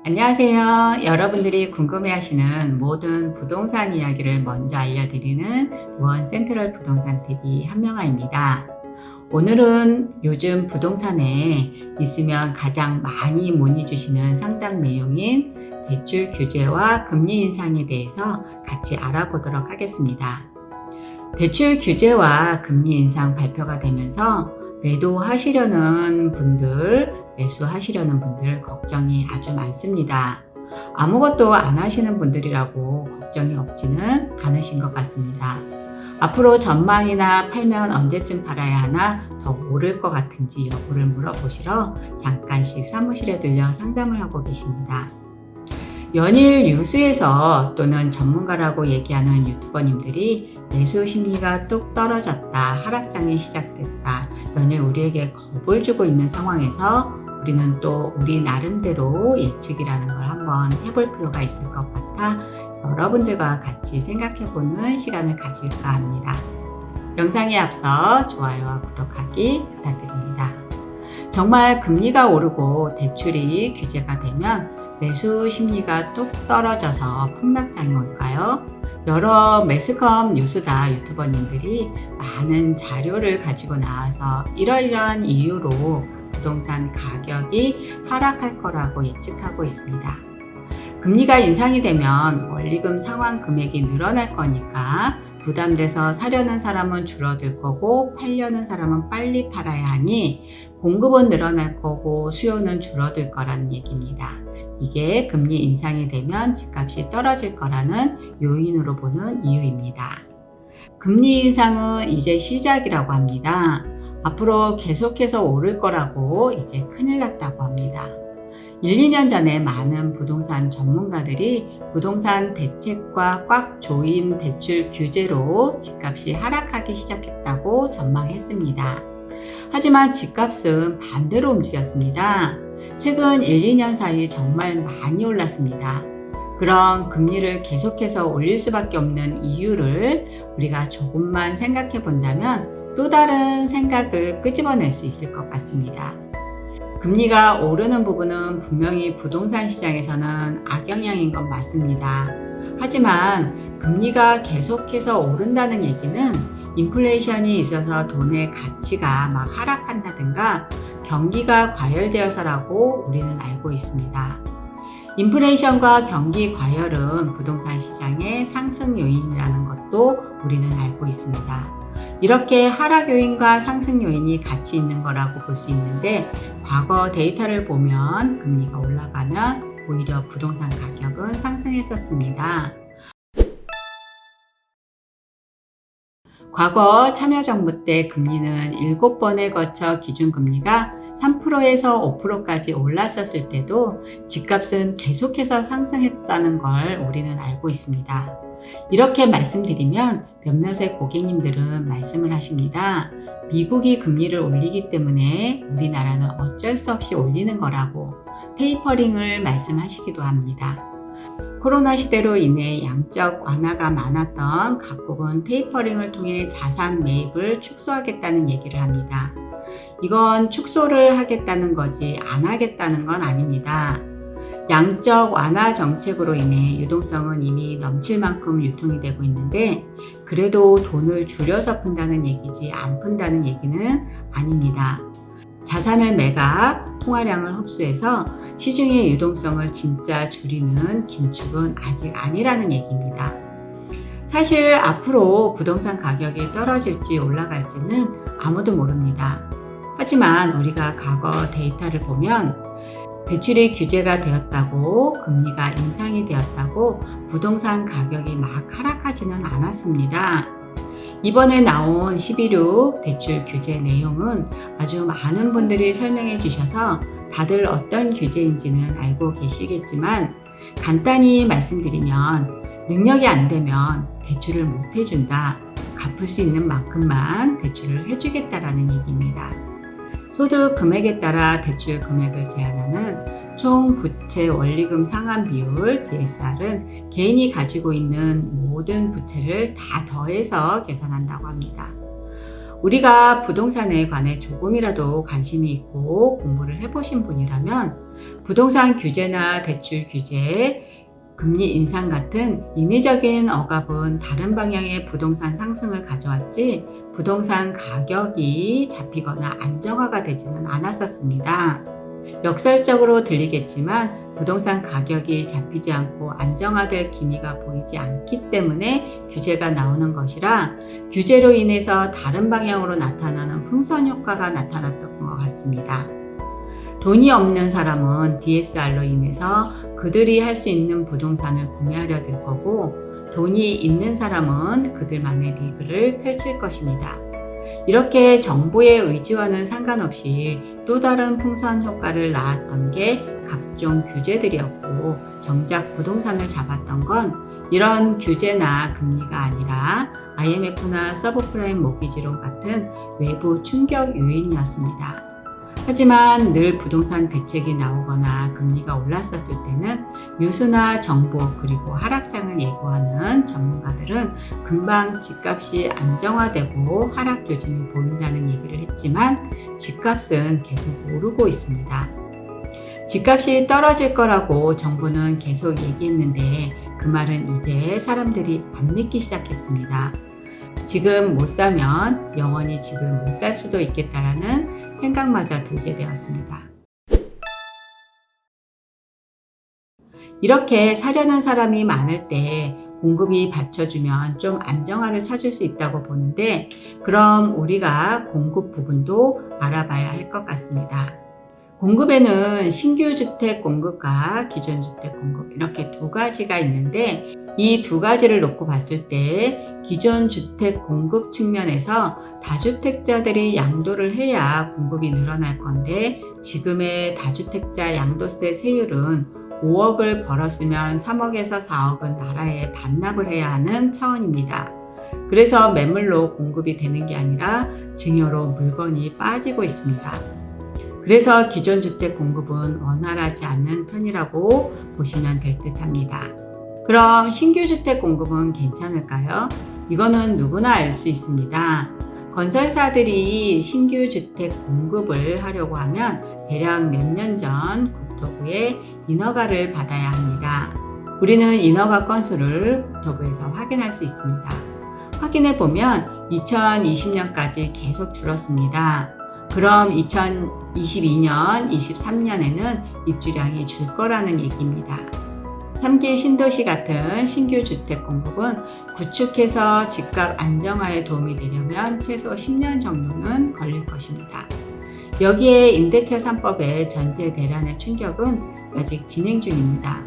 안녕하세요. 여러분들이 궁금해하시는 모든 부동산 이야기를 먼저 알려드리는 루원 센트럴 부동산 TV 한명아입니다. 오늘은 요즘 부동산에 있으면 가장 많이 문의 주시는 상담 내용인 대출 규제와 금리 인상에 대해서 같이 알아보도록 하겠습니다. 대출 규제와 금리 인상 발표가 되면서 매도하시려는 분들, 매수하시려는 분들 걱정이 아주 많습니다. 아무것도 안 하시는 분들이라고 걱정이 없지는 않으신 것 같습니다. 앞으로 전망이나 팔면 언제쯤 팔아야 하나, 더 오를 것 같은지 여부를 물어보시러 잠깐씩 사무실에 들려 상담을 하고 계십니다. 연일 뉴스에서 또는 전문가라고 얘기하는 유튜버님들이 매수 심리가 뚝 떨어졌다, 하락장이 시작됐다, 연일 우리에게 겁을 주고 있는 상황에서 우리는 또 우리 나름대로 예측이라는 걸 한번 해볼 필요가 있을 것 같아 여러분들과 같이 생각해보는 시간을 가질까 합니다. 영상에 앞서 좋아요와 구독하기 부탁드립니다. 정말 금리가 오르고 대출이 규제가 되면 매수 심리가 뚝 떨어져서 폭락장이 올까요? 여러 매스컴 뉴스다 유튜버님들이 많은 자료를 가지고 나와서 이러이러한 이유로 부동산 가격이 하락할 거라고 예측하고 있습니다. 금리가 인상이 되면 원리금 상환 금액이 늘어날 거니까 부담돼서 사려는 사람은 줄어들 거고 팔려는 사람은 빨리 팔아야 하니 공급은 늘어날 거고 수요는 줄어들 거라는 얘기입니다. 이게 금리 인상이 되면 집값이 떨어질 거라는 요인으로 보는 이유입니다. 금리 인상은 이제 시작이라고 합니다. 앞으로 계속해서 오를 거라고 이제 큰일 났다고 합니다. 1, 2년 전에 많은 부동산 전문가들이 부동산 대책과 꽉 조인 대출 규제로 집값이 하락하기 시작했다고 전망했습니다. 하지만 집값은 반대로 움직였습니다. 최근 1, 2년 사이 정말 많이 올랐습니다. 그런 금리를 계속해서 올릴 수밖에 없는 이유를 우리가 조금만 생각해 본다면 또 다른 생각을 끄집어낼 수 있을 것 같습니다. 금리가 오르는 부분은 분명히 부동산 시장에서는 악영향인 건 맞습니다. 하지만 금리가 계속해서 오른다는 얘기는 인플레이션이 있어서 돈의 가치가 막 하락한다든가 경기가 과열되어서라고 우리는 알고 있습니다. 인플레이션과 경기 과열은 부동산 시장의 상승 요인이라는 것도 우리는 알고 있습니다. 이렇게 하락 요인과 상승 요인이 같이 있는 거라고 볼 수 있는데 과거 데이터를 보면 금리가 올라가면 오히려 부동산 가격은 상승했었습니다. 과거 참여정부 때 금리는 7번에 거쳐 기준금리가 3%에서 5%까지 올랐었을 때도 집값은 계속해서 상승했다는 걸 우리는 알고 있습니다. 이렇게 말씀드리면 몇몇의 고객님들은 말씀을 하십니다. 미국이 금리를 올리기 때문에 우리나라는 어쩔 수 없이 올리는 거라고 테이퍼링을 말씀하시기도 합니다. 코로나 시대로 인해 양적 완화가 많았던 각국은 테이퍼링을 통해 자산 매입을 축소하겠다는 얘기를 합니다. 이건 축소를 하겠다는 거지 안 하겠다는 건 아닙니다. 양적 완화 정책으로 인해 유동성은 이미 넘칠 만큼 유통이 되고 있는데 그래도 돈을 줄여서 푼다는 얘기지 안 푼다는 얘기는 아닙니다. 자산을 매각, 통화량을 흡수해서 시중의 유동성을 진짜 줄이는 긴축은 아직 아니라는 얘기입니다. 사실 앞으로 부동산 가격이 떨어질지 올라갈지는 아무도 모릅니다. 하지만 우리가 과거 데이터를 보면 대출이 규제가 되었다고 금리가 인상이 되었다고 부동산 가격이 막 하락하지는 않았습니다. 이번에 나온 11.6 대출 규제 내용은 아주 많은 분들이 설명해 주셔서 다들 어떤 규제인지는 알고 계시겠지만 간단히 말씀드리면 능력이 안 되면 대출을 못 해준다. 갚을 수 있는 만큼만 대출을 해주겠다라는 얘기입니다. 소득 금액에 따라 대출 금액을 제한하는 총 부채 원리금 상환 비율 DSR은 개인이 가지고 있는 모든 부채를 다 더해서 계산한다고 합니다. 우리가 부동산에 관해 조금이라도 관심이 있고 공부를 해보신 분이라면 부동산 규제나 대출 규제, 금리 인상 같은 인위적인 억압은 다른 방향의 부동산 상승을 가져왔지 부동산 가격이 잡히거나 안정화가 되지는 않았었습니다. 역설적으로 들리겠지만 부동산 가격이 잡히지 않고 안정화될 기미가 보이지 않기 때문에 규제가 나오는 것이라 규제로 인해서 다른 방향으로 나타나는 풍선 효과가 나타났던 것 같습니다. 돈이 없는 사람은 DSR로 인해서 그들이 할 수 있는 부동산을 구매하려 들 거고 돈이 있는 사람은 그들만의 리그를 펼칠 것입니다. 이렇게 정부의 의지와는 상관없이 또 다른 풍선 효과를 낳았던 게 각종 규제들이었고 정작 부동산을 잡았던 건 이런 규제나 금리가 아니라 IMF나 서브프라임 모기지론 같은 외부 충격 요인이었습니다. 하지만 늘 부동산 대책이 나오거나 금리가 올랐었을 때는 뉴스나 정보 그리고 하락장을 예고하는 전문가들은 금방 집값이 안정화되고 하락 조짐이 보인다는 얘기를 했지만 집값은 계속 오르고 있습니다. 집값이 떨어질 거라고 정부는 계속 얘기했는데 그 말은 이제 사람들이 안 믿기 시작했습니다. 지금 못 사면 영원히 집을 못 살 수도 있겠다라는 생각마저 들게 되었습니다. 이렇게 사려는 사람이 많을 때 공급이 받쳐주면 좀 안정화를 찾을 수 있다고 보는데 그럼 우리가 공급 부분도 알아봐야 할 것 같습니다. 공급에는 신규 주택 공급과 기존 주택 공급 이렇게 두 가지가 있는데 이 두 가지를 놓고 봤을 때 기존 주택 공급 측면에서 다주택자들이 양도를 해야 공급이 늘어날 건데 지금의 다주택자 양도세 세율은 5억을 벌었으면 3억에서 4억은 나라에 반납을 해야 하는 차원입니다. 그래서 매물로 공급이 되는 게 아니라 증여로 물건이 빠지고 있습니다. 그래서 기존 주택 공급은 원활하지 않은 편이라고 보시면 될 듯합니다. 그럼 신규 주택 공급은 괜찮을까요? 이거는 누구나 알 수 있습니다. 건설사들이 신규 주택 공급을 하려고 하면 대략 몇 년 전 국토부에 인허가를 받아야 합니다. 우리는 인허가 건수를 국토부에서 확인할 수 있습니다. 확인해 보면 2020년까지 계속 줄었습니다. 그럼 2022년, 23년에는 입주량이 줄 거라는 얘기입니다. 3기 신도시 같은 신규 주택 공급은 구축해서 집값 안정화에 도움이 되려면 최소 10년 정도는 걸릴 것입니다. 여기에 임대차 3법의 전세 대란의 충격은 아직 진행 중입니다.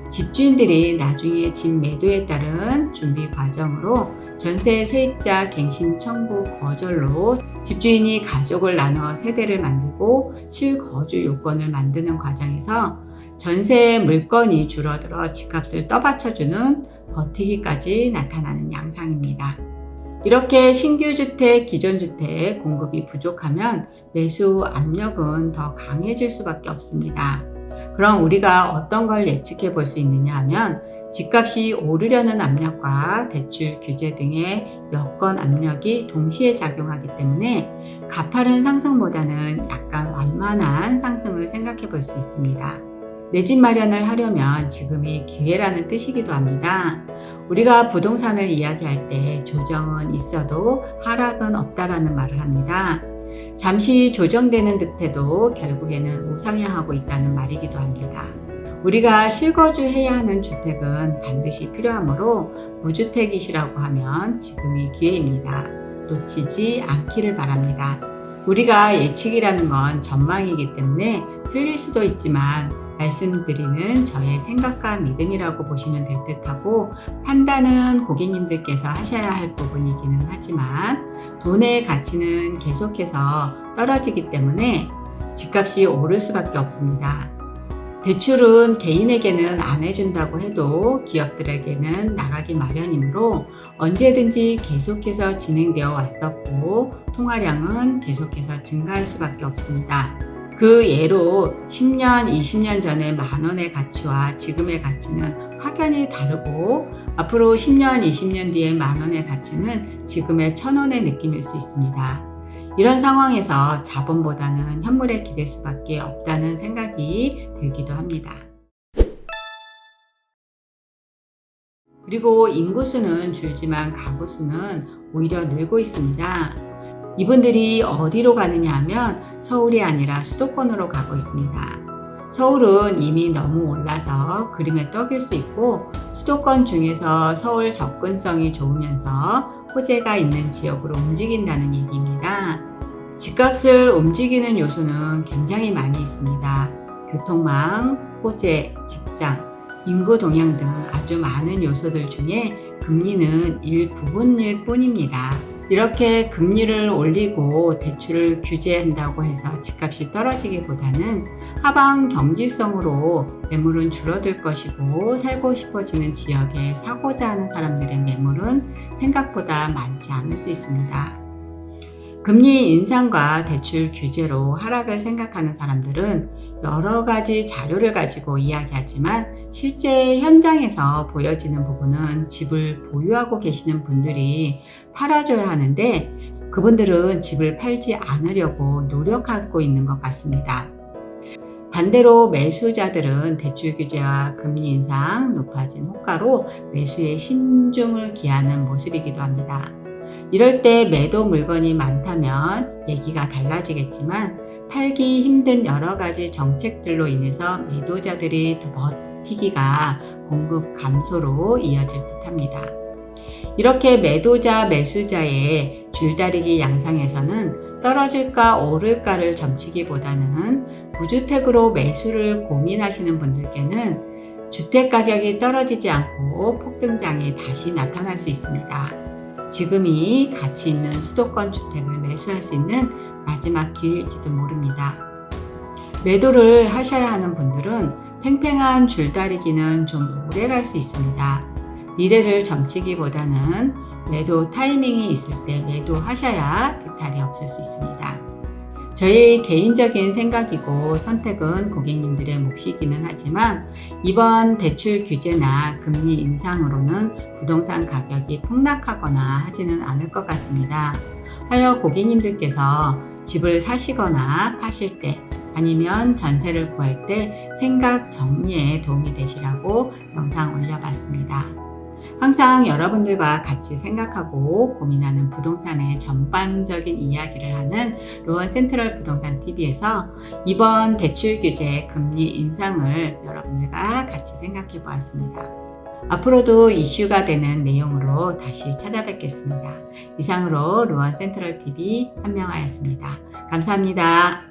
집주인들이 나중에 집 매도에 따른 준비 과정으로 전세 세입자 갱신 청구 거절로 집주인이 가족을 나눠 세대를 만들고 실거주 요건을 만드는 과정에서 전세 물건이 줄어들어 집값을 떠받쳐주는 버티기까지 나타나는 양상입니다. 이렇게 신규 주택, 기존 주택 공급이 부족하면 매수 압력은 더 강해질 수밖에 없습니다. 그럼 우리가 어떤 걸 예측해 볼 수 있느냐 하면 집값이 오르려는 압력과 대출 규제 등의 여건 압력이 동시에 작용하기 때문에 가파른 상승보다는 약간 완만한 상승을 생각해 볼 수 있습니다. 내 집 마련을 하려면 지금이 기회라는 뜻이기도 합니다. 우리가 부동산을 이야기할 때 조정은 있어도 하락은 없다라는 말을 합니다. 잠시 조정되는 듯해도 결국에는 우상향하고 있다는 말이기도 합니다. 우리가 실거주해야 하는 주택은 반드시 필요하므로 무주택이시라고 하면 지금이 기회입니다. 놓치지 않기를 바랍니다. 우리가 예측이라는 건 전망이기 때문에 틀릴 수도 있지만 말씀드리는 저의 생각과 믿음이라고 보시면 될 듯하고 판단은 고객님들께서 하셔야 할 부분이기는 하지만 돈의 가치는 계속해서 떨어지기 때문에 집값이 오를 수밖에 없습니다. 대출은 개인에게는 안 해준다고 해도 기업들에게는 나가기 마련이므로 언제든지 계속해서 진행되어 왔었고 통화량은 계속해서 증가할 수밖에 없습니다. 그 예로 10년, 20년 전의 만 원의 가치와 지금의 가치는 확연히 다르고 앞으로 10년, 20년 뒤의 만 원의 가치는 지금의 1,000원의 느낌일 수 있습니다. 이런 상황에서 자본보다는 현물에 기댈 수밖에 없다는 생각이 들기도 합니다. 그리고 인구수는 줄지만 가구수는 오히려 늘고 있습니다. 이분들이 어디로 가느냐 하면 서울이 아니라 수도권으로 가고 있습니다. 서울은 이미 너무 올라서 그림의 떡일 수 있고 수도권 중에서 서울 접근성이 좋으면서 호재가 있는 지역으로 움직인다는 얘기입니다. 집값을 움직이는 요소는 굉장히 많이 있습니다. 교통망, 호재, 직장, 인구 동향 등 아주 많은 요소들 중에 금리는 일부분일 뿐입니다. 이렇게 금리를 올리고 대출을 규제한다고 해서 집값이 떨어지기보다는 하방 경지성으로 매물은 줄어들 것이고 살고 싶어지는 지역에 사고자 하는 사람들의 매물은 생각보다 많지 않을 수 있습니다. 금리 인상과 대출 규제로 하락을 생각하는 사람들은 여러 가지 자료를 가지고 이야기하지만 실제 현장에서 보여지는 부분은 집을 보유하고 계시는 분들이 팔아줘야 하는데 그분들은 집을 팔지 않으려고 노력하고 있는 것 같습니다. 반대로 매수자들은 대출 규제와 금리 인상, 높아진 호가로 매수에 신중을 기하는 모습이기도 합니다. 이럴 때 매도 물건이 많다면 얘기가 달라지겠지만 팔기 힘든 여러 가지 정책들로 인해서 매도자들이 더 버티기가 공급 감소로 이어질 듯합니다. 이렇게 매도자, 매수자의 줄다리기 양상에서는 떨어질까 오를까를 점치기보다는 무주택으로 매수를 고민하시는 분들께는 주택 가격이 떨어지지 않고 폭등장이 다시 나타날 수 있습니다. 지금이 가치 있는 수도권 주택을 매수할 수 있는 마지막 기회일지도 모릅니다. 매도를 하셔야 하는 분들은 팽팽한 줄다리기는 좀 오래 갈 수 있습니다. 미래를 점치기보다는 매도 타이밍이 있을 때 매도하셔야 비탈이 없을 수 있습니다. 저희 개인적인 생각이고 선택은 고객님들의 몫이기는 하지만 이번 대출 규제나 금리 인상으로는 부동산 가격이 폭락하거나 하지는 않을 것 같습니다. 하여 고객님들께서 집을 사시거나 파실 때 아니면 전세를 구할 때 생각 정리에 도움이 되시라고 영상 올려봤습니다. 항상 여러분들과 같이 생각하고 고민하는 부동산의 전반적인 이야기를 하는 로원 센트럴 부동산 TV에서 이번 대출 규제 금리 인상을 여러분들과 같이 생각해 보았습니다. 앞으로도 이슈가 되는 내용으로 다시 찾아뵙겠습니다. 이상으로 로원 센트럴 TV 한명하였습니다. 감사합니다.